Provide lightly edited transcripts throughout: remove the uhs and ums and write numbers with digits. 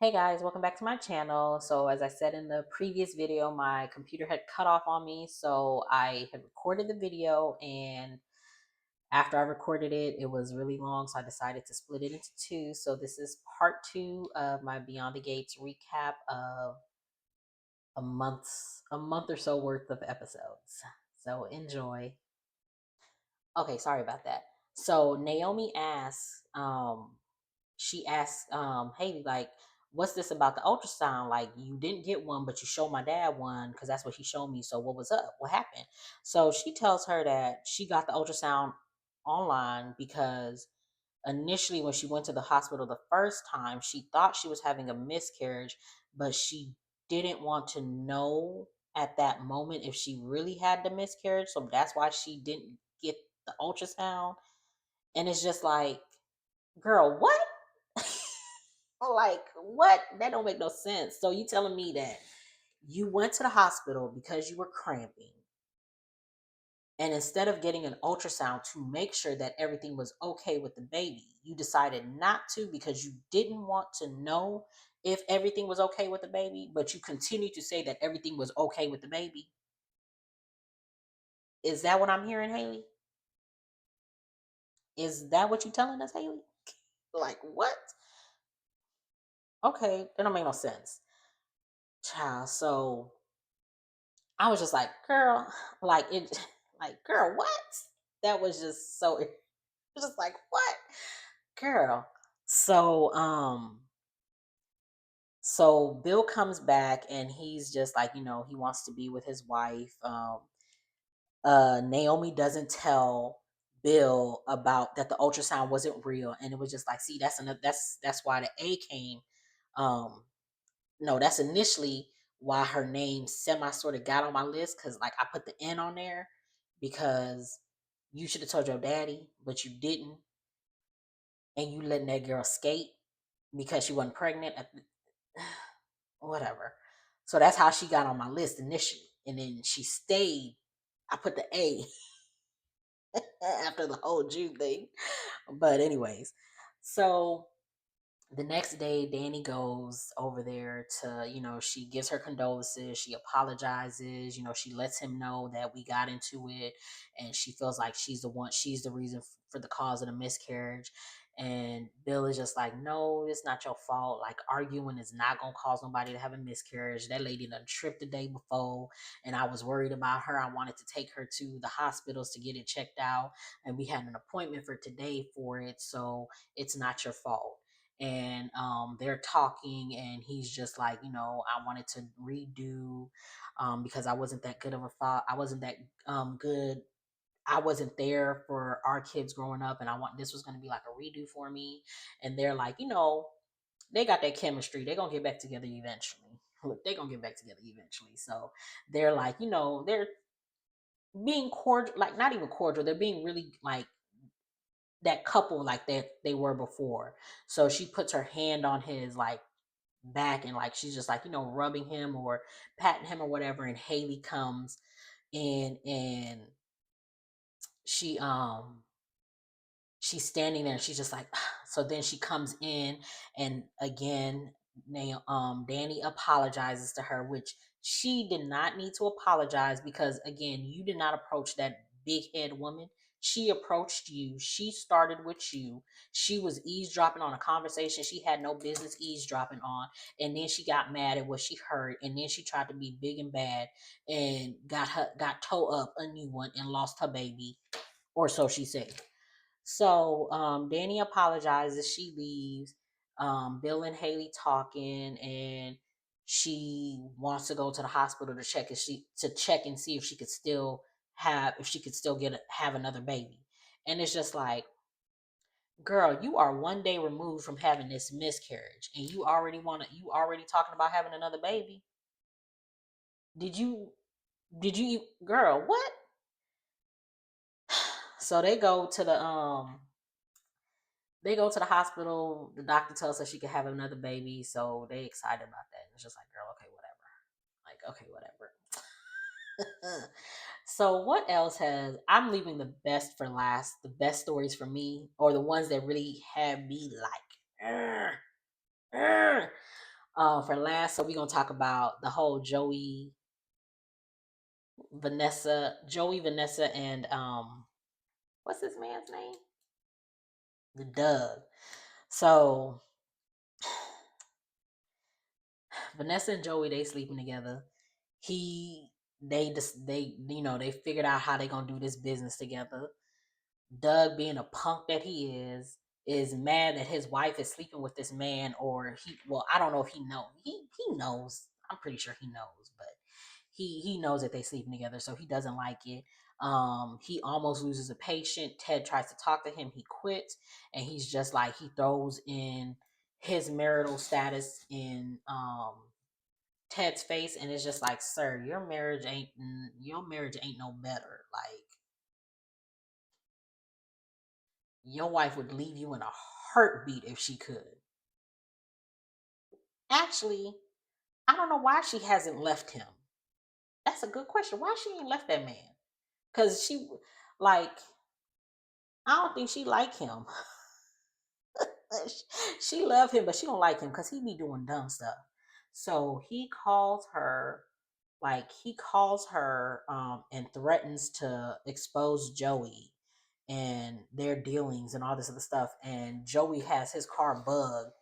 Hey guys, welcome back to my channel. So as I said in the previous video, my computer had cut off on me. So I had recorded the video, and after I recorded it, it was really long. So I decided to split it into two. So this is part two of my Beyond the Gates recap of a month or so worth of episodes. So enjoy. Okay, sorry about that. So Naomi asks, she asked Haley, like, what's this about the ultrasound? Like, you didn't get one, but you showed my dad one because that's what he showed me. So what was up? What happened? So she tells her that she got the ultrasound online because initially when she went to the hospital the first time, she thought she was having a miscarriage, but she didn't want to know at that moment if she really had the miscarriage. So that's why she didn't get the ultrasound. And it's just like, girl, what? Like, what? That don't make no sense. So you telling me that you went to the hospital because you were cramping, and instead of getting an ultrasound to make sure that everything was okay with the baby, you decided not to because you didn't want to know if everything was okay with the baby, but you continue to say that everything was okay with the baby. Is that what I'm hearing, Haley? Is that what you telling us, Haley? Like, what? Okay, that don't make no sense. Child, so I was just like, girl, like it, like, girl, what? That was just so, it was just like, what? Girl. So, so Bill comes back and he's just like, he wants to be with his wife. Naomi doesn't tell Bill about that the ultrasound wasn't real. And it was just like, see, that's another, that's why the A came. Um, no, that's initially why her name semi sort of got on my list, because like I put the N on there because you should have told your daddy, but you didn't, and you letting that girl skate because she wasn't pregnant. Whatever. So that's how she got on my list initially, and then she stayed. I put the A after the whole June thing, but anyways, so the next day Danny goes over there to, she gives her condolences, she apologizes, she lets him know that we got into it, and she feels like she's the reason for the cause of the miscarriage. And Bill is just like, no, it's not your fault. Like, arguing is not gonna cause nobody to have a miscarriage. That lady done tripped the day before, and I was worried about her. I wanted to take her to the hospitals to get it checked out, and we had an appointment for today for it, so it's not your fault. And they're talking, and he's just like, I wanted to redo, because I wasn't that good of a father. I wasn't that good. I wasn't there for our kids growing up, and I want this was going to be like a redo for me. And they're like, they got that chemistry, they're gonna get back together eventually. Look, they're gonna get back together eventually. So they're like, they're being cordial, like not even cordial, they're being really like that couple like they were before. So she puts her hand on his like back, and like she's just like, rubbing him or patting him or whatever. And Haley comes in, and she she's standing there, and she's just like, so then she comes in, and again, Danny apologizes to her, which she did not need to apologize, because again, you did not approach that big head woman. She approached you. She started with you. She was eavesdropping on a conversation she had no business eavesdropping on, and then she got mad at what she heard, and then she tried to be big and bad, and got toe up a new one and lost her baby, or so she said. So Danny apologizes, she leaves. Bill and Haley talking, and she wants to go to the hospital to check and see if she could still have another baby. And it's just like, girl, you are one day removed from having this miscarriage, and you already talking about having another baby. Did you girl, what? So they go to the hospital. The doctor tells her she could have another baby, so they excited about that. It's just like, girl, okay, whatever. Like, okay, whatever. So what else has I'm leaving the best for last, the best stories for me, or the ones that really had me like, "Urgh, urgh." For last, so we're gonna talk about the whole Joey, Vanessa, and what's this man's name? The Doug. So Vanessa and Joey, they sleeping together. He they figured out how they gonna do this business together. Doug, being a punk that he is mad that his wife is sleeping with this man, or I don't know if he knows. I'm pretty sure he knows, but he knows that they sleeping together, so he doesn't like it. He almost loses a patient. Ted tries to talk to him, he quits, and he's just like, he throws in his marital status in Ted's face, and it's just like, sir, your marriage ain't no better. Like, your wife would leave you in a heartbeat if she could. Actually, I don't know why she hasn't left him. That's a good question. Why she ain't left that man? Cause like, I don't think she like him. She love him, but she don't like him because he be doing dumb stuff. So he calls her and threatens to expose Joey and their dealings and all this other stuff. And Joey has his car bugged,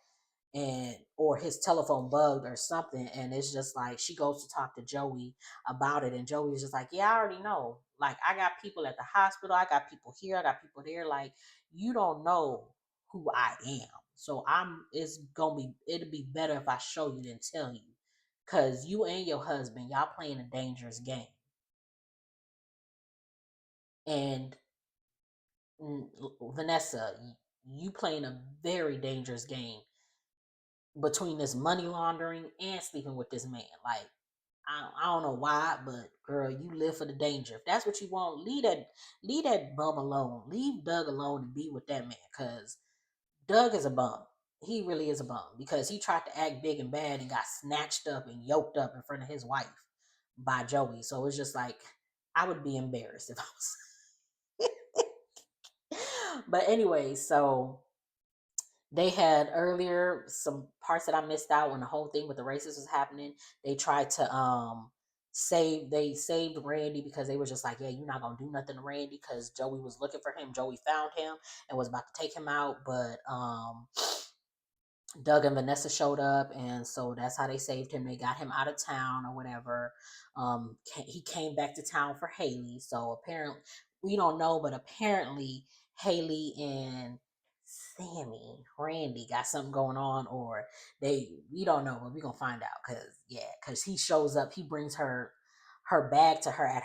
and or his telephone bugged or something, and it's just like, she goes to talk to Joey about it, and Joey's just like, yeah, I already know. Like, I got people at the hospital, I got people here, I got people there. Like, you don't know who I am. So it'll be better if I show you than tell you. Cause you and your husband, y'all playing a dangerous game. And Vanessa, you playing a very dangerous game between this money laundering and sleeping with this man. Like, I don't know why, but girl, you live for the danger. If that's what you want, leave that bum alone. Leave Doug alone and be with that man. Cause Doug is a bum. He really is a bum because he tried to act big and bad and got snatched up and yoked up in front of his wife by Joey. So it's just like, I would be embarrassed if I was. But anyway, so they had earlier some parts that I missed out when the whole thing with the racist was happening. They tried to they saved Randy because they were just like, yeah, you're not gonna do nothing to Randy because Joey was looking for him. Joey found him and was about to take him out, but Doug and Vanessa showed up, and so that's how they saved him. They got him out of town or whatever. He came back to town for Haley. So apparently, we don't know, but apparently Haley and Randy got something going on, or we don't know, but we gonna find out. Cause he shows up, he brings her bag to her at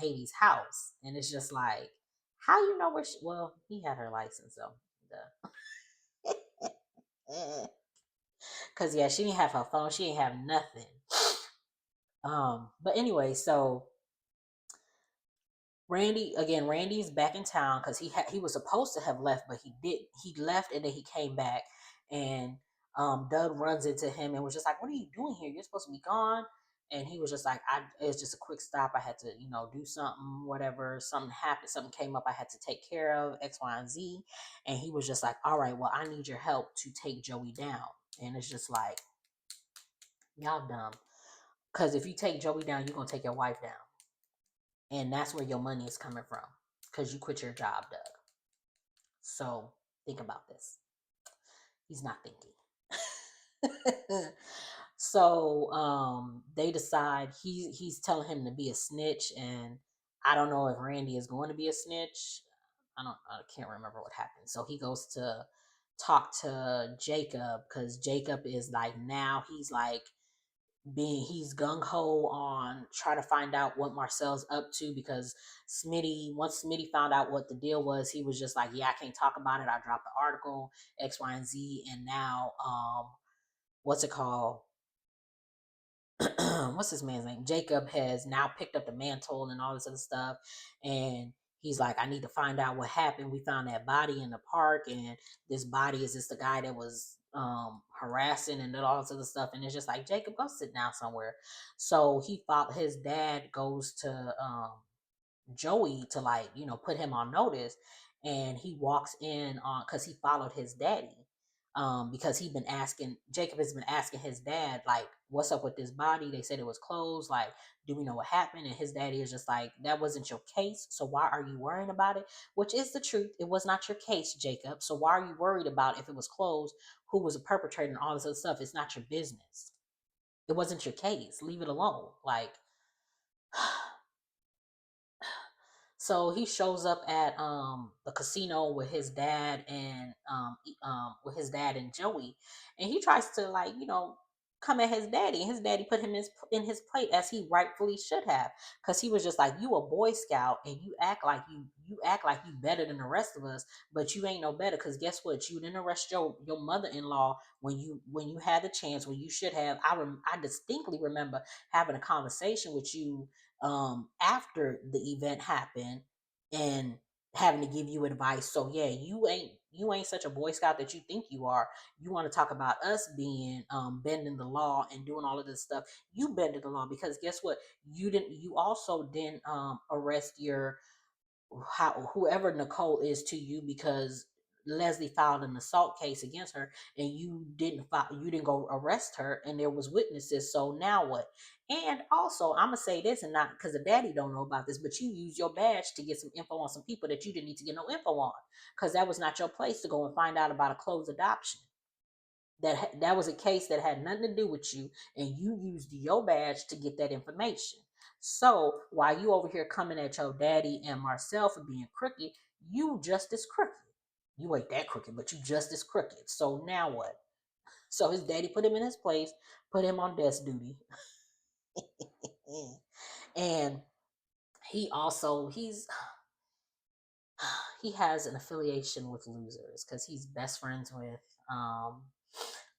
Haley's house, and it's just like, how you know where well, he had her license, so cause yeah, she didn't have her phone, she didn't have nothing. But anyway, so Randy's back in town because he was supposed to have left, but he left, and then he came back, and Doug runs into him and was just like, "What are you doing here? You're supposed to be gone." And he was just like, "It's just a quick stop. I had to, do something, whatever. Something happened. Something came up. I had to take care of X, Y, and Z." And he was just like, "All right, well, I need your help to take Joey down." And it's just like, y'all dumb. Because if you take Joey down, you're gonna take your wife down, and that's where your money is coming from. Because you quit your job, Doug. So think about this. He's not thinking. So they decide he's telling him to be a snitch, and I don't know if Randy is going to be a snitch. I can't remember what happened. So he goes to talk to Jacob because Jacob is like, now he's like, he's gung ho on trying to find out what Marcel's up to, because once Smitty found out what the deal was, he was just like, yeah, I can't talk about it. I dropped the article, X, Y, and Z, and now what's it called? What's his man's name? Jacob has now picked up the mantle and all this other stuff, and he's like, I need to find out what happened. We found that body in the park, and this body is just the guy that was harassing and all this other stuff. And it's just like, Jacob, go sit down somewhere. So his dad goes to Joey to, like, put him on notice, and he walks in on, because he followed his daddy. because Jacob has been asking his dad, like, what's up with this body? They said it was closed. Like, do we know what happened? And his daddy is just like, that wasn't your case. So why are you worrying about it? Which is the truth. It was not your case, Jacob. So why are you worried about if it was closed, who was a perpetrator and all this other stuff? It's not your business. It wasn't your case. Leave it alone. Like, so he shows up at the casino with his dad and with his dad and Joey, and he tries to, like, come at his daddy, and his daddy put him in his plate, as he rightfully should have, because he was just like, you a Boy Scout and you act like you better than the rest of us, but you ain't no better, because guess what, you didn't arrest your mother-in-law when you had the chance, when you should have. I distinctly remember having a conversation with you after the event happened, and having to give you advice. So yeah, you ain't such a Boy Scout that you think you are. You want to talk about us being bending the law and doing all of this stuff. You bended the law, because guess what, you also didn't arrest your whoever Nicole is to you, because Leslie filed an assault case against her, and you didn't go arrest her, and there was witnesses. So now what? And also, I'm gonna say this, and not because the daddy don't know about this, but you use your badge to get some info on some people that you didn't need to get no info on, because that was not your place to go and find out about a closed adoption. That was a case that had nothing to do with you, and you used your badge to get that information. So while you over here coming at your daddy and Marcel for being crooked, you just as crooked. You ain't that crooked, but you just as crooked. So now what? So his daddy put him in his place, put him on desk duty. And he's he has an affiliation with losers, because he's best friends with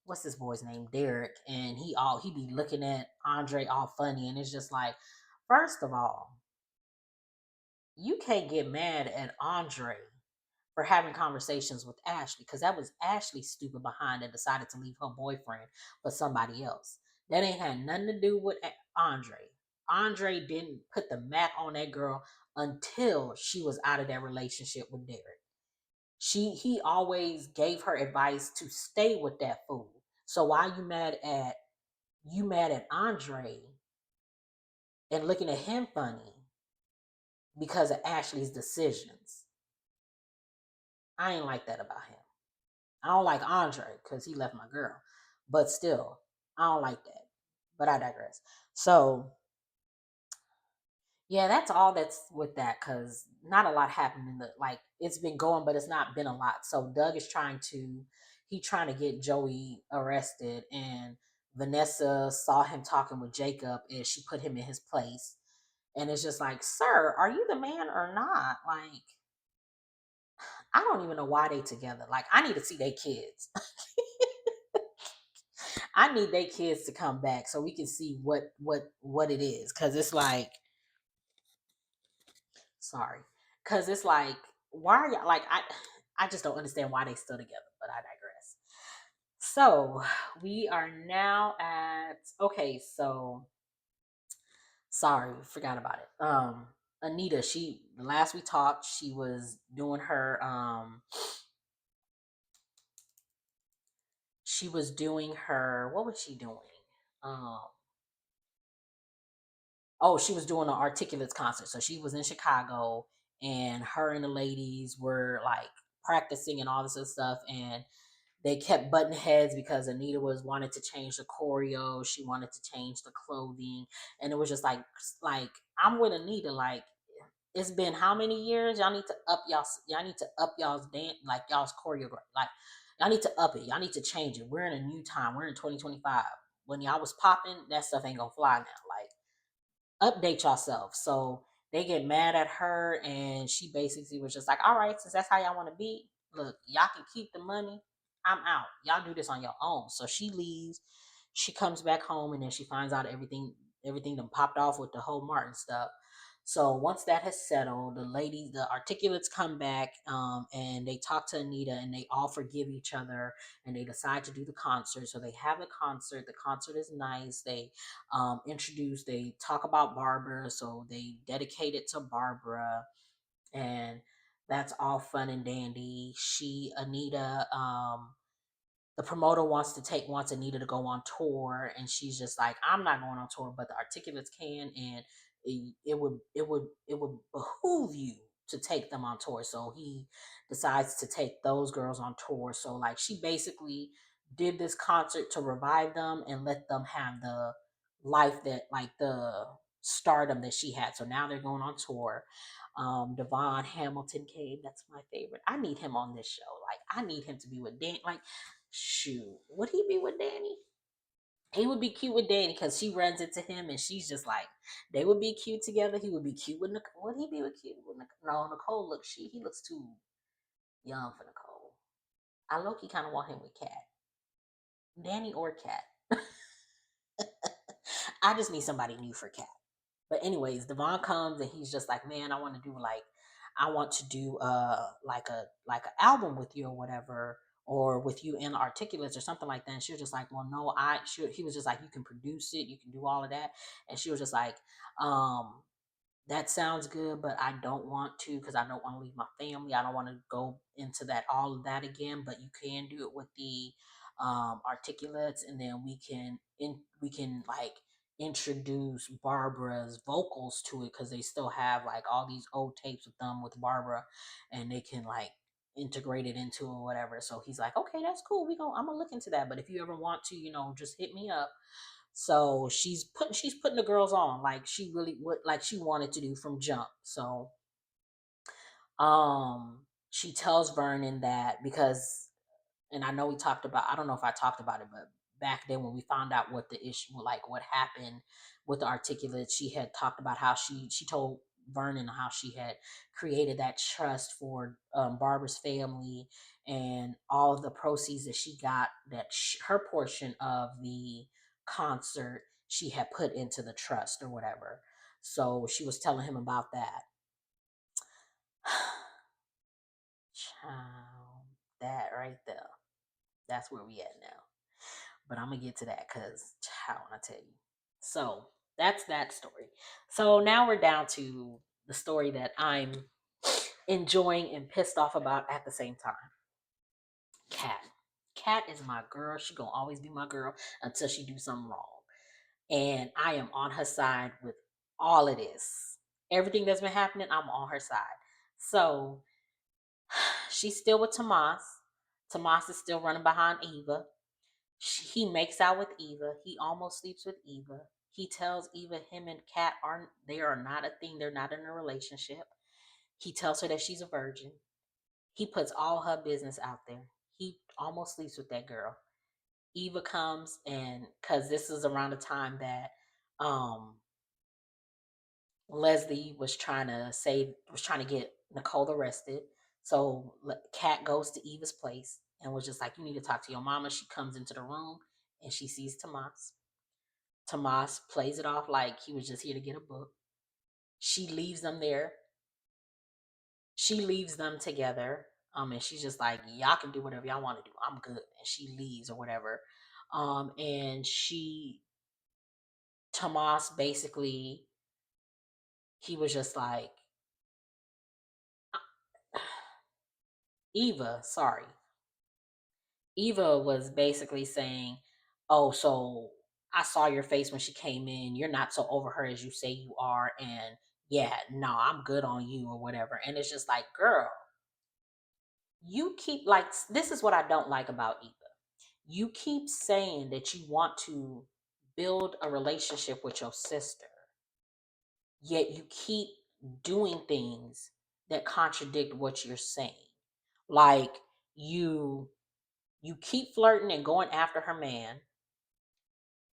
what's this boy's name, Derek, and he be looking at Andre all funny, and it's just like, first of all, you can't get mad at Andre for having conversations with Ashley, because that was Ashley's stupid behind that decided to leave her boyfriend for somebody else. That ain't had nothing to do with Andre. Andre didn't put the Mac on that girl until she was out of that relationship with Derek. He always gave her advice to stay with that fool. So why you mad at Andre and looking at him funny because of Ashley's decisions? I ain't like that about him. I don't like Andre because he left my girl, but still, I don't like that. But I digress. So yeah, that's all that's with that, because not a lot happened in the, like, it's been going, but it's not been a lot. So Doug is trying to get Joey arrested, and Vanessa saw him talking with Jacob, and she put him in his place. And it's just like, sir, are you the man or not? Like, I don't even know why they together. Like, I need to see their kids. I need their kids to come back so we can see what it is. Cause it's like, sorry. Cause it's like, why are y'all, like, I just don't understand why they still together, but I digress. So we are now at, okay, so sorry, forgot about it. Anita, the last we talked, she was doing her what was she doing? Um oh, she was doing an Articulates concert. So she was in Chicago, and her and the ladies were like practicing and all this other stuff, and they kept butting heads because Anita was wanted to change the choreo, she wanted to change the clothing, and it was just like I'm with Anita, like, it's been how many years? Y'all need to up y'all's dance, like y'all's choreography. Like, y'all need to up it. Y'all need to change it. We're in a new time. We're in 2025. When y'all was popping, that stuff ain't gonna fly now. Like, update yourself. So they get mad at her, and she basically was just like, all right, since that's how y'all want to be, look, y'all can keep the money. I'm out. Y'all do this on your own. So she leaves. She comes back home, and then she finds out everything done popped off with the whole Martin stuff. So once that has settled, the articulates come back, and they talk to Anita, and they all forgive each other, and they decide to do the concert. So they have the concert. The concert is nice. They talk about Barbara, so they dedicate it to Barbara, and that's all fun and dandy. Anita, the promoter wants Anita to go on tour, and she's just like, I'm not going on tour, but the Articulates can, and it would behoove you to take them on tour. So he decides to take those girls on tour. So like she basically did this concert to revive them and let them have the life that, like, the stardom that she had. So now they're going on tour. Devon Hamilton came. That's my favorite. I need him on this show. Like, I need him to be with Dan. Like, shoot, would he be with Danny? He would be cute with Danny because she runs into him and she's just like, they would be cute together. He would be cute with Nicole. Would he be with cute with Nicole? No, Nicole looks, he looks too young for Nicole. I low-key kind of want him with Kat. Danny or Kat. I just need somebody new for Kat. But anyways, Devon comes and he's just like, man, I want to do like an album with you or whatever, or with you in Articulates or something like that. And she was just like, well, no, he was just like, you can produce it, you can do all of that. And she was just like, um, that sounds good, but I don't want to, because I don't want to leave my family. I don't want to go into that, all of that again. But you can do it with the Articulates, and then we can like introduce Barbara's vocals to it, because they still have like all these old tapes with them with Barbara, and they can like integrate it into it or whatever. So he's like, okay, that's cool. I'm gonna look into that. But if you ever want to, just hit me up. So she's putting the girls on like she really would, like she wanted to do from jump. So she tells Vernon that, because, and I know we talked about, I don't know if I talked about it, but back then when we found out what the issue, like what happened with the Articulate, she had talked about how she told Vernon how she had created that trust for Barbara's family, and all of the proceeds that she got, that her portion of the concert, she had put into the trust or whatever. So she was telling him about that. Child, that right there. That's where we at now. But I'm gonna get to that because how I tell you. So that's that story. So now we're down to the story that I'm enjoying and pissed off about at the same time. Cat. Cat is my girl. She gonna always be my girl until she do something wrong. And I am on her side with all of this. Everything that's been happening, I'm on her side. So she's still with Tomas. Tomas is still running behind Eva. He makes out with Eva. He almost sleeps with Eva. He tells Eva him and Kat are not a thing. They're not in a relationship. He tells her that she's a virgin. He puts all her business out there. He almost sleeps with that girl. Eva comes, and because this is around the time that um Leslie was trying to get Nicole arrested. So Kat goes to Eva's place and was just like, you need to talk to your mama. She comes into the room and she sees Tomas. Tomas plays it off like he was just here to get a book. She leaves them there. She leaves them together. And she's just like, y'all can do whatever y'all want to do. I'm good. And she leaves or whatever. And Tomas basically, he was just like, Eva, sorry. Eva was basically saying, oh, so I saw your face when she came in. You're not so over her as you say you are. And yeah, no, I'm good on you or whatever. And it's just like, girl, you keep like, this is what I don't like about Eva. You keep saying that you want to build a relationship with your sister, yet you keep doing things that contradict what you're saying. Like, you keep flirting and going after her man.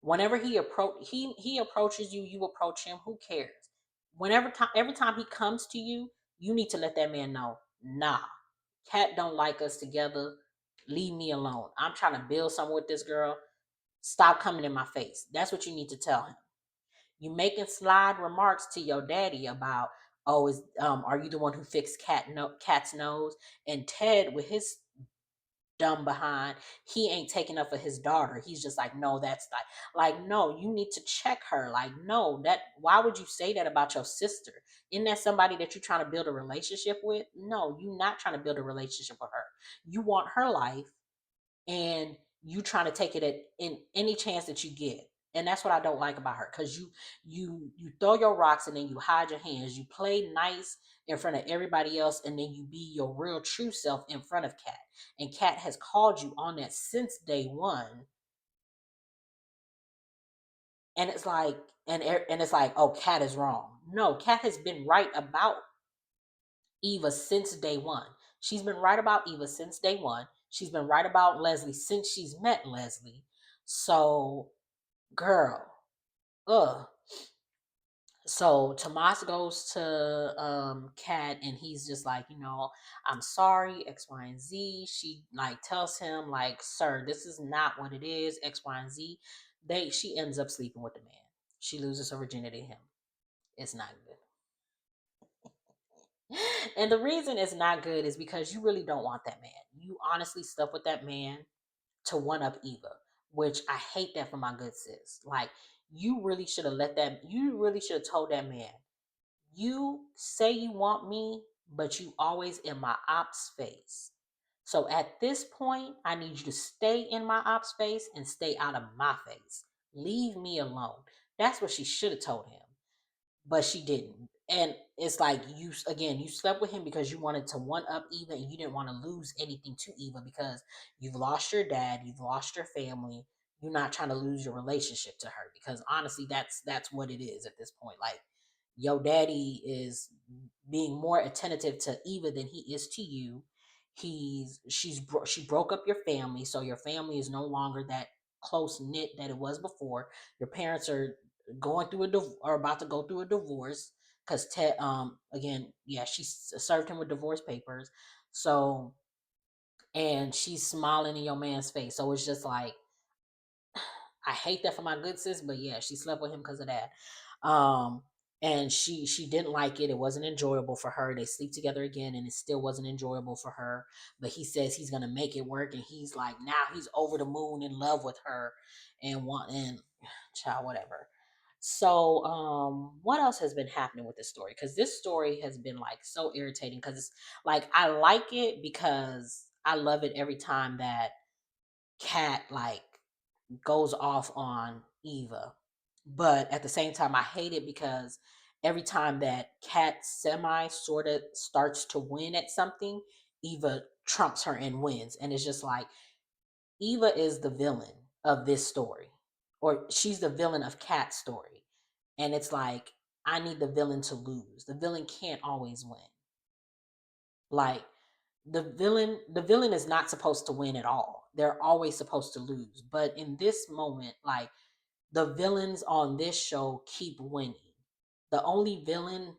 Whenever he approaches you, you approach him. Who cares? Every time he comes to you, you need to let that man know, nah, Cat don't like us together. Leave me alone. I'm trying to build something with this girl. Stop coming in my face. That's what you need to tell him. You making slide remarks to your daddy about, oh, are you the one who fixed Cat's nose? And Ted, with his dumb behind, he ain't taking up for his daughter. He's just like, no, that's like no, you need to check her. Like, no, that why would you say that about your sister? Isn't that somebody that you're trying to build a relationship with? No, you're not trying to build a relationship with her. You want her life, and you trying to take it at in any chance that you get. And that's what I don't like about her, because you throw your rocks and then you hide your hands. You play nice in front of everybody else, and then you be your real true self in front of Kat. And Kat has called you on that since day one. And it's like, and it's like, oh, Kat is wrong. No, Kat has been right about Eva since day one. She's been right about Eva since day one. She's been right about Leslie since she's met Leslie. So, girl, ugh. So Tomas goes to Kat, and he's just like, I'm sorry, X, Y, and Z. She like tells him, like, sir, this is not what it is, X, Y, and Z. She ends up sleeping with the man. She loses her virginity to him. It's not good. And the reason it's not good is because you really don't want that man. You honestly slept with that man to one up Eva, which I hate that for my good sis. Like, you really should have told that man, you say you want me, but you always in my ops face. So at this point, I need you to stay in my ops face and stay out of my face. Leave me alone. That's what she should have told him, but she didn't. And it's like, you slept with him because you wanted to one up Eva, and you didn't want to lose anything to Eva, because you've lost your dad, you've lost your family. You're not trying to lose your relationship to her, because honestly, that's what it is at this point. Like, your daddy is being more attentive to Eva than he is to you. She broke up your family, so your family is no longer that close knit that it was before. Your parents are about to go through a divorce, because Ted, again, yeah, she served him with divorce papers. So, and she's smiling in your man's face. So it's just like, I hate that for my good sis, but yeah, she slept with him because of that. Um, and she didn't like it. It wasn't enjoyable for her. They sleep together again, and it still wasn't enjoyable for her. But he says he's gonna make it work, and he's like, now he's over the moon in love with her, and child, whatever. So, what else has been happening with this story? Because this story has been like so irritating. Because it's like, I like it because I love it every time that Kat like goes off on Eva. But at the same time, I hate it because every time that Kat semi sort of starts to win at something, Eva trumps her and wins. And it's just like, Eva is the villain of this story, or she's the villain of Kat's story. And it's like, I need the villain to lose. The villain can't always win. Like, the villain is not supposed to win at all. They're always supposed to lose. But in this moment, like, the villains on this show keep winning. The only villain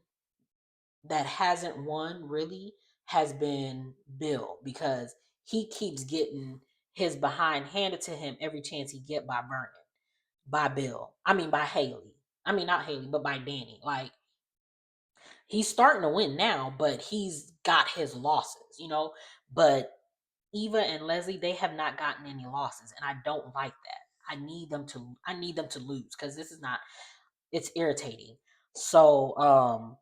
that hasn't won really has been Bill, because he keeps getting his behind handed to him every chance he get by Vernon, by Bill. I mean, by Haley. I mean, not Haley, but by Danny. Like, he's starting to win now, but he's got his losses. But Eva and Leslie, they have not gotten any losses, and I don't like that. I need them to lose, because this is not, it's irritating. So,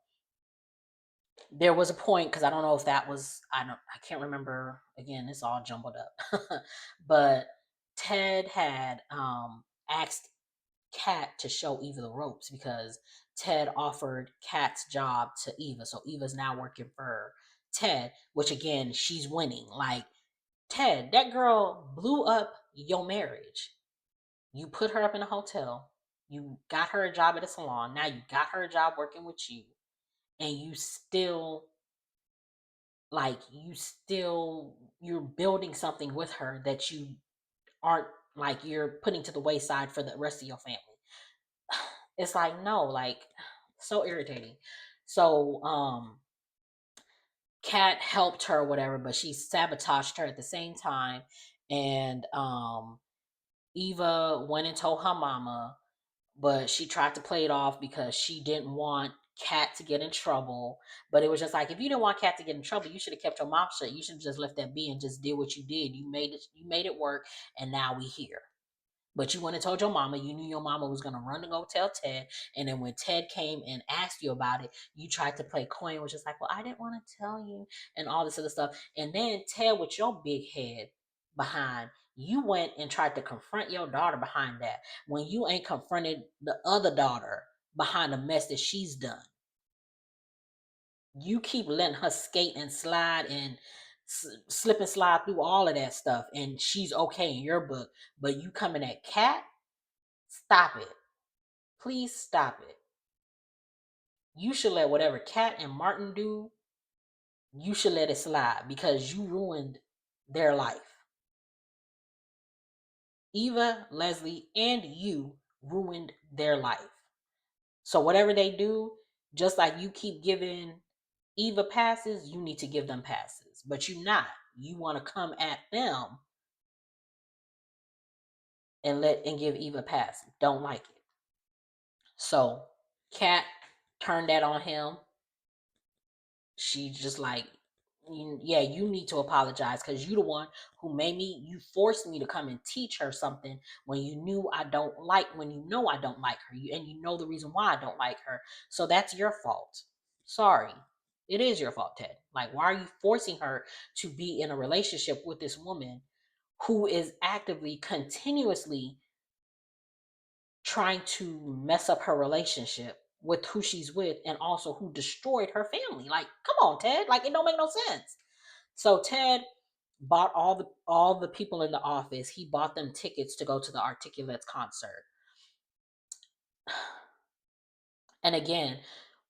there was a point, because I don't know if that was, I can't remember, again, it's all jumbled up. But Ted had asked Kat to show Eva the ropes, because Ted offered Kat's job to Eva. So Eva's now working for Ted, which again, she's winning. Like, Ted, that girl blew up your marriage. You put her up in a hotel. You got her a job at a salon. Now you got her a job working with you. And you're building something with her that you aren't, like, you're putting to the wayside for the rest of your family. It's like, no, like, so irritating. So, Kat helped her, whatever, but she sabotaged her at the same time. And Eva went and told her mama, but she tried to play it off because she didn't want Kat to get in trouble. But it was just like, if you didn't want Kat to get in trouble, you should have kept your mouth shut. You should have just left that be and just did what you did. You made it work, and now we here. But you went and told your mama. You knew your mama was gonna run to go tell Ted. And then when Ted came and asked you about it, you tried to play coy, which is like, well, I didn't want to tell you, and all this other stuff. And then Ted, with your big head behind, You went and tried to confront your daughter behind that when you ain't confronted the other daughter behind the mess that she's done. You keep letting her skate and slide and slip and slide through all of that stuff, and she's okay in your book. But you coming at Cat, stop it. Please stop it. You should let whatever Cat and Martin do, you should let it slide because you ruined their life. Eva, Leslie, and you ruined their life. So whatever they do, just like you keep giving Eva passes, you need to give them passes. But you not. You want to come at them and give Eva passes. Don't like it. So Kat turned that on him. She just like, yeah, you need to apologize because you the one who made me, you forced me to come and teach her something when you knew I don't like, when you know I don't like her, and you know the reason why I don't like her. So that's your fault. Sorry. It is your fault, Ted. Like, why are you forcing her to be in a relationship with this woman who is actively, continuously trying to mess up her relationship with who she's with and also who destroyed her family? Like, come on, Ted. Like, it don't make no sense. So Ted bought all the people in the office, he bought them tickets to go to the Articulates concert. And again,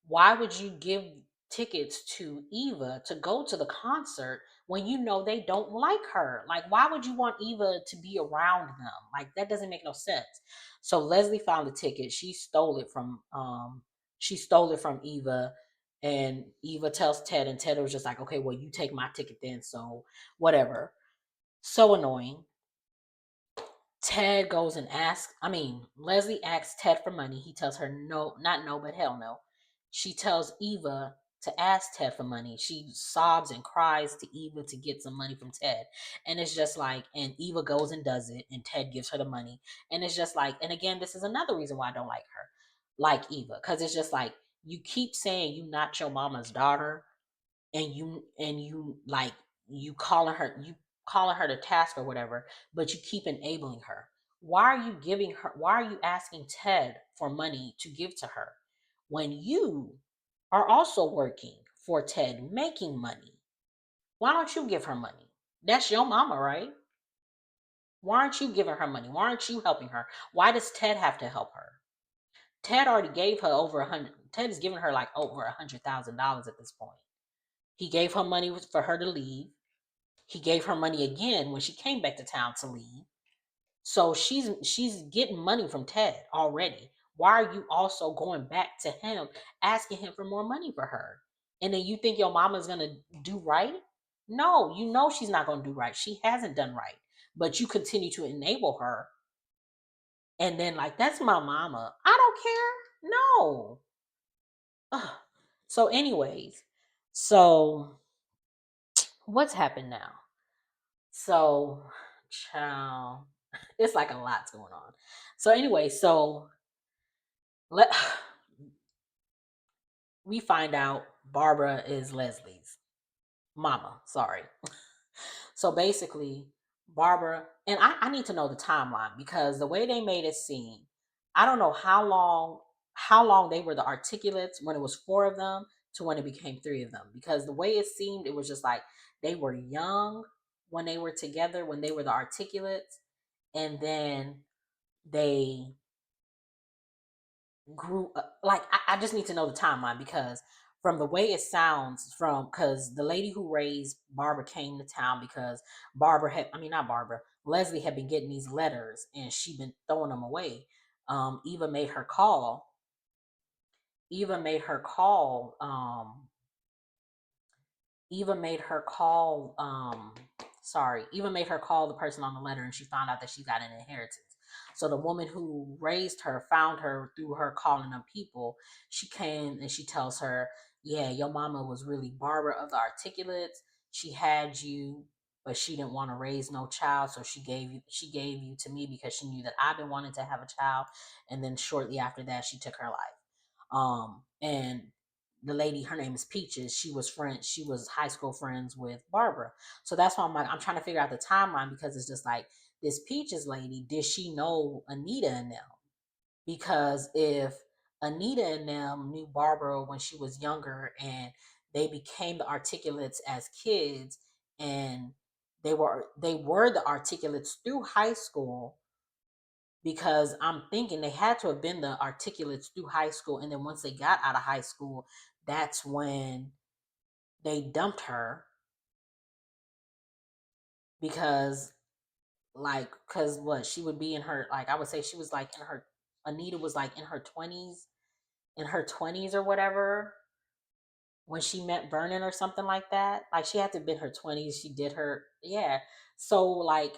why would you give tickets to Eva to go to the concert when you know they don't like her? Like, why would you want Eva to be around them? Like, that doesn't make no sense. So Leslie found the ticket. She stole it from Eva, and Eva tells Ted, and Ted was just like, okay, well, you take my ticket then. So whatever. So annoying. Ted goes and asks, Leslie asks Ted for money. He tells her no, not no, but hell no. She tells Eva to ask Ted for money. She sobs and cries to Eva to get some money from Ted. And it's just like, and Eva goes and does it, and Ted gives her the money. And it's just like, and again, this is another reason why I don't like her, like Eva, because it's just like, you keep saying you not your mama's daughter, and you like, you calling her to task or whatever, but you keep enabling her. Why are you asking Ted for money to give to her when you are also working for Ted, making money? Why don't you give her money? That's your mama, right? Why aren't you giving her money? Why aren't you helping her? Why does Ted have to help her? Ted already gave her over 100. Ted is giving her like over $100,000 at this point. He gave her money for her to leave. He gave her money again when she came back to town to leave. So she's getting money from Ted already. Why are you also going back to him asking him for more money for her? And then you think your mama's gonna do right? No, you know she's not gonna do right. She hasn't done right. But you continue to enable her. And then like, that's my mama. I don't care. No. Ugh. So anyways, so what's happened now? So, child, it's like a lot's going on. So anyway, so let we find out Barbara is Leslie's mama. Sorry. So basically, Barbara, and I need to know the timeline because the way they made it seem, I don't know how long they were the articulates when it was four of them to when it became three of them. Because the way it seemed, it was just like they were young when they were together, when they were the articulates, and then they grew up. Like, I just need to know the timeline because from the way it sounds, from because the lady who raised Barbara came to town because not Barbara, Leslie had been getting these letters and she'd been throwing them away. Eva made her call. Eva made her call. Eva made her call. Eva made her call the person on the letter, and she found out that she got an inheritance. So the woman who raised her found her through her calling them people. She came and she tells her, "Yeah, your mama was really Barbara of the Articulates. She had you, but she didn't want to raise no child, so she gave you to me because she knew that I've been wanting to have a child." And then shortly after that, she took her life. And the lady, her name is Peaches. She was high school friends with Barbara. So that's why I'm trying to figure out the timeline because it's just like this Peaches lady, did she know Anita and them? Because if Anita and them knew Barbara when she was younger and they became the articulates as kids, and they were the articulates through high school, because I'm thinking they had to have been the articulates through high school, and then once they got out of high school, that's when they dumped her, because because what, she would be in her, like, I would say she was like in her, Anita was like in her 20s or whatever, when she met Vernon or something like that. Like, she had to have been her 20s. She did her, yeah. So like,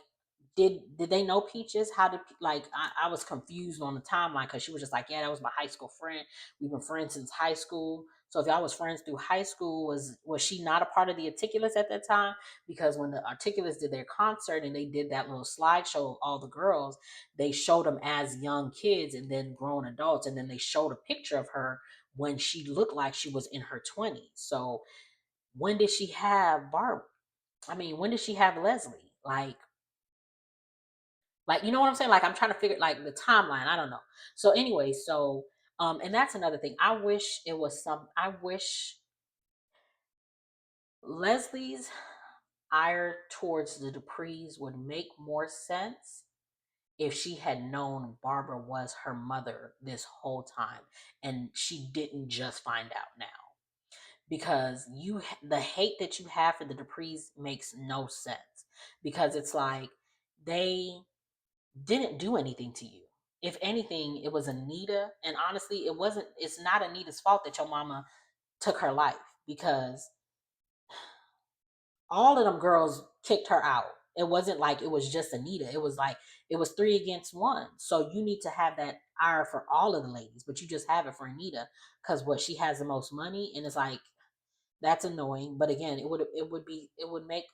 did they know Peaches? How did, like, I was confused on the timeline, because she was just like, yeah, that was my high school friend. We've been friends since high school. So if y'all was friends through high school, was she not a part of the Articulates at that time? Because when the Articulates did their concert and they did that little slideshow of all the girls, they showed them as young kids and then grown adults, and then they showed a picture of her when she looked like she was in her 20s. So when did she have Barb? I mean, when did she have Leslie? Like, you know what I'm saying? Like, I'm trying to figure like the timeline. I don't know. So anyway, and that's another thing. I wish Leslie's ire towards the Duprees would make more sense if she had known Barbara was her mother this whole time and she didn't just find out now. Because the hate that you have for the Duprees makes no sense, because it's like they didn't do anything to you. If anything, it was Anita, and honestly, it's not Anita's fault that your mama took her life, because all of them girls kicked her out. It wasn't like it was just Anita. It was like it was 3 against 1. So you need to have that ire for all of the ladies, but you just have it for Anita because what, she has the most money, and it's like, that's annoying. But again, it would make,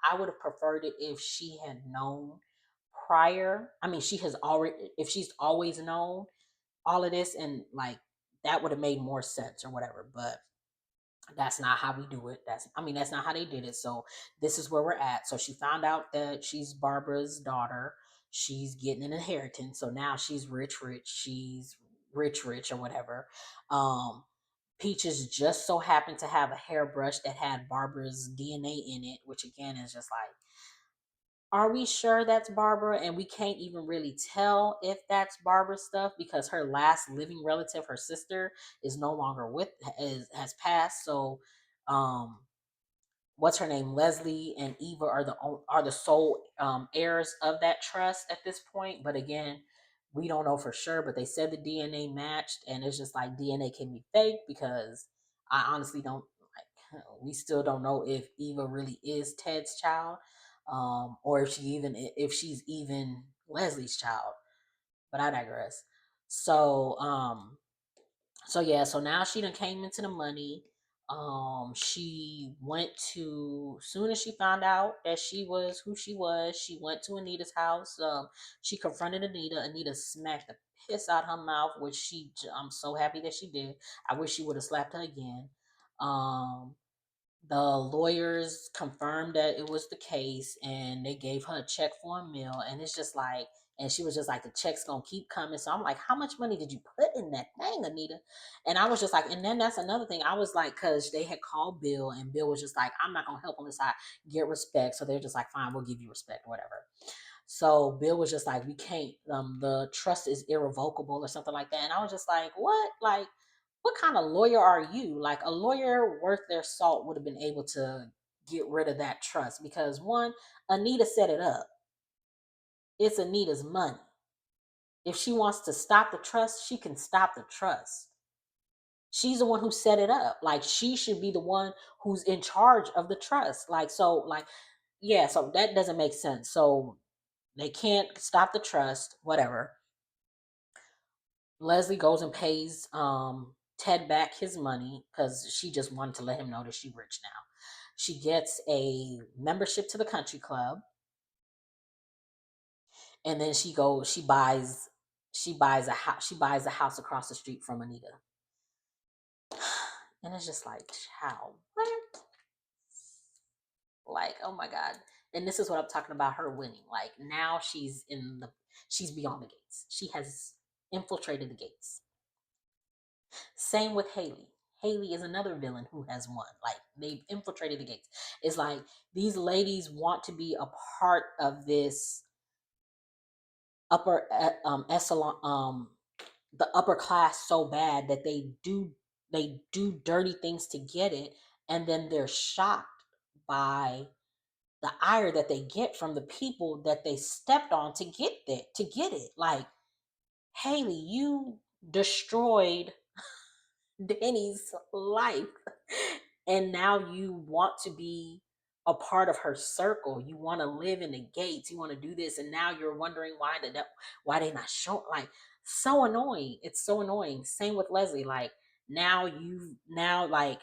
I would have preferred it if she had known prior. I mean, she has already, if she's always known all of this, and like, that would have made more sense or whatever. But that's not how we do it. That's not how they did it. So this is where we're at. So she found out that she's Barbara's daughter. She's getting an inheritance. So now she's rich, rich. She's rich, rich or whatever. Um, Peaches just so happened to have a hairbrush that had Barbara's DNA in it, which again is just like, are we sure that's Barbara? And we can't even really tell if that's Barbara's stuff, because her last living relative, her sister, is no longer has passed. So, um, what's her name, Leslie and Eva are the sole heirs of that trust at this point. But again, we don't know for sure. But they said the DNA matched, and it's just like DNA can be fake, because I honestly don't, like. We still don't know if Eva really is Ted's child, or if she's even Leslie's child. But I digress. So so yeah, so now she done came into the money. She went to, soon as she found out that she was who she was, she went to Anita's house. She confronted Anita. Anita smacked the piss out her mouth, which I'm so happy that she did. I wish she would have slapped her again. Um, the lawyers confirmed that it was the case, and they gave her a check for a meal. And it's just like, and she was just like, the check's gonna keep coming. So I'm like, how much money did you put in that thing, Anita? And I was just like, and then that's another thing. I was like, because they had called Bill, and Bill was just like, I'm not gonna help unless I get respect. So they're just like, fine, we'll give you respect, whatever. So Bill was just like, we can't, the trust is irrevocable or something like that. And I was just like, what? Like, what kind of lawyer are you? Like, a lawyer worth their salt would have been able to get rid of that trust, because one, Anita set it up. It's Anita's money. If she wants to stop the trust, she can stop the trust. She's the one who set it up. Like, she should be the one who's in charge of the trust. Like, so, like, yeah, so that doesn't make sense. So they can't stop the trust, whatever. Leslie goes and pays Ted back his money, because she just wanted to let him know that she's rich now. She gets a membership to the country club, and then she buys a house across the street from Anita. And it's just like, child, what? Like, oh my God. And this is what I'm talking about her winning. Like now she's beyond the gates. She has infiltrated the gates. Same with Haley. Haley is another villain who has won. Like they've infiltrated the gates. It's like these ladies want to be a part of this upper echelon, the upper class so bad that they do dirty things to get it, and then they're shocked by the ire that they get from the people that they stepped on to get it. Like, Haley, you destroyed Danny's life. And now you want to be a part of her circle. You want to live in the gates. You want to do this. And now you're wondering why they not show, like, so annoying. It's so annoying. Same with Leslie. Like now like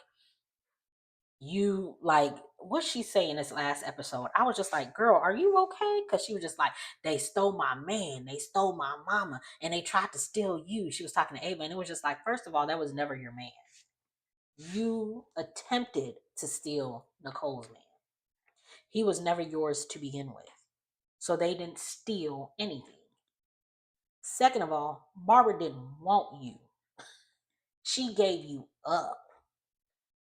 you like what she say in this last episode. I was just like, girl, are you okay? Because she was just like, they stole my man, they stole my mama, and they tried to steal you. She was talking to Ava, and it was just like, first of all, that was never your man. You attempted to steal Nicole's man. He was never yours to begin with. So they didn't steal anything. Second of all, Barbara didn't want you. She gave you up.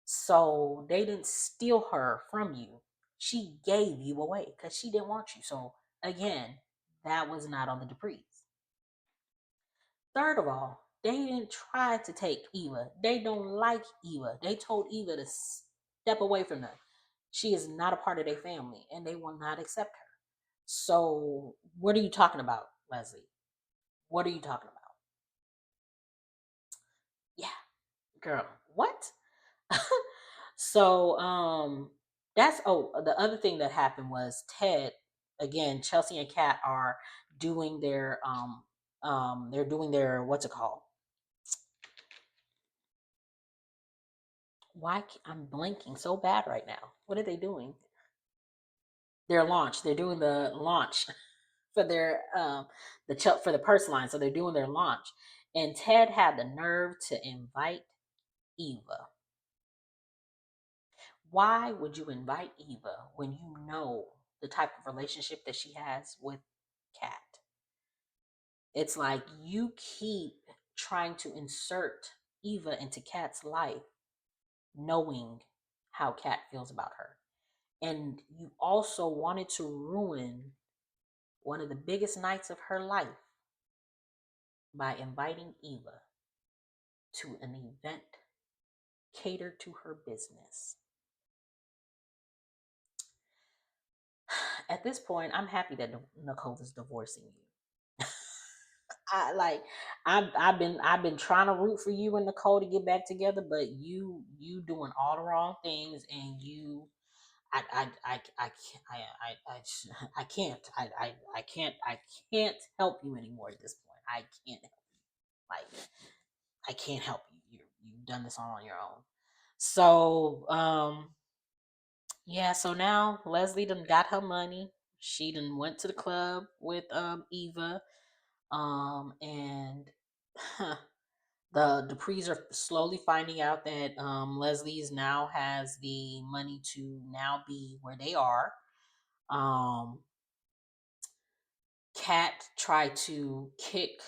So they didn't steal her from you. She gave you away because she didn't want you. So again, that was not on the Duprees. Third of all, they didn't try to take Eva. They don't like Eva. They told Eva to step away from them. She is not a part of their family and they will not accept her. So what are you talking about, Leslie? What are you talking about? Yeah, girl. What? So that's the other thing that happened was Ted, again, Chelsea and Kat are doing their they're doing their, what's it called? I'm blanking so bad right now. What are they doing? Their launch. They're doing the launch for their for the purse line. So they're doing their launch. And Ted had the nerve to invite Eva. Why would you invite Eva when you know the type of relationship that she has with Kat? It's like you keep trying to insert Eva into Kat's life, knowing how Kat feels about her. And you also wanted to ruin one of the biggest nights of her life by inviting Eva to an event catered to her business. At this point, I'm happy that Nicole is divorcing you. I like I've been trying to root for you and Nicole to get back together, but you doing all the wrong things, and you I can't I can't help you anymore at this point. I can't help you. Like, I can't help you. You've done this all on your own. So yeah, so now Leslie done got her money. She done went to the club with Eva. And the Duprees are slowly finding out that Leslie's now has the money to now be where they are. Um, Kat tried to kick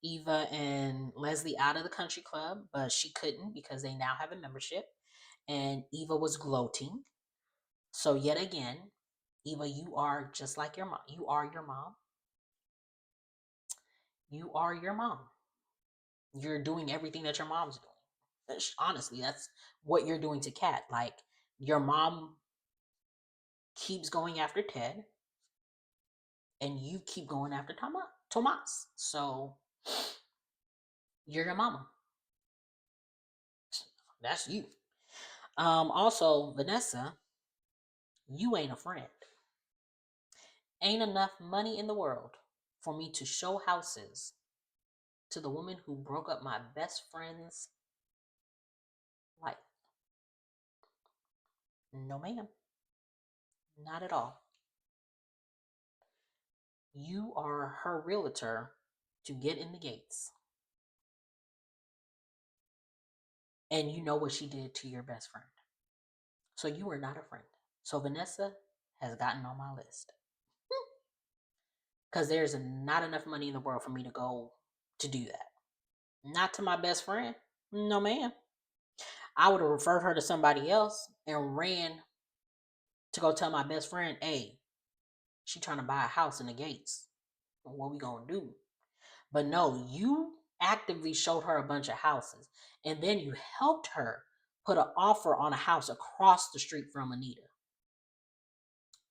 Eva and Leslie out of the country club, but she couldn't because they now have a membership. And Eva was gloating. So yet again, Eva, you are just like your mom. You are your mom. You are your mom. You're doing everything that your mom's doing. Honestly, that's what you're doing to Kat. Like, your mom keeps going after Ted, and you keep going after Tomas. So you're your mama. That's you. Also, Vanessa, you ain't a friend. Ain't enough money in the world for me to show houses to the woman who broke up my best friend's life. No, ma'am. Not at all. You are her realtor to get in the gates. And you know what she did to your best friend. So you are not a friend. So Vanessa has gotten on my list. Because there's not enough money in the world for me to go to do that. Not to my best friend. No, ma'am. I would have referred her to somebody else and ran to go tell my best friend, hey, she trying to buy a house in the Gates. What we gonna do? But no, you actively showed her a bunch of houses, and then you helped her put an offer on a house across the street from Anita.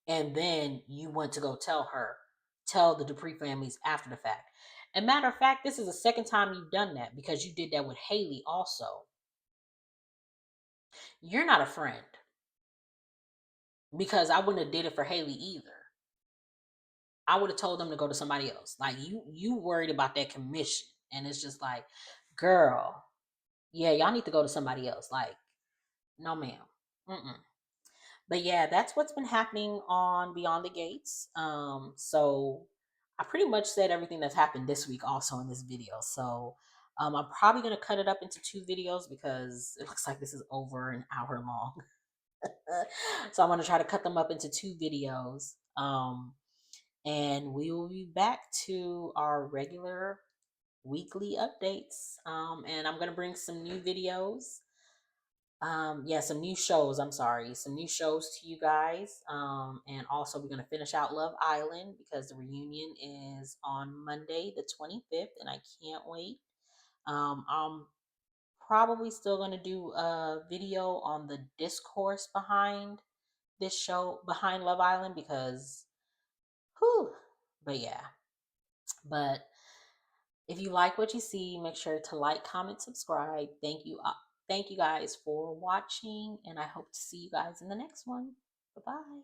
And then you went to go tell the Dupree families after the fact. And matter of fact, this is the second time you've done that because you did that with Haley also. You're not a friend because I wouldn't have did it for Haley either. I would have told them to go to somebody else. Like you worried about that commission, and it's just like, girl, yeah, y'all need to go to somebody else. Like, no, ma'am. Mm-mm. But yeah, that's what's been happening on Beyond the Gates. So I pretty much said everything that's happened this week also in this video. So I'm probably gonna cut it up into 2 videos because it looks like this is over an hour long. So I'm gonna try to cut them up into 2 videos. And we will be back to our regular weekly updates. And I'm gonna bring some new videos. Yeah, some new shows. I'm sorry, some new shows to you guys. And also we're gonna finish out Love Island because the reunion is on Monday, the 25th, and I can't wait. I'm probably still gonna do a video on the discourse behind this show, behind Love Island, because whew, but yeah. But if you like what you see, make sure to like, comment, subscribe. Thank you guys for watching, and I hope to see you guys in the next one. Bye-bye.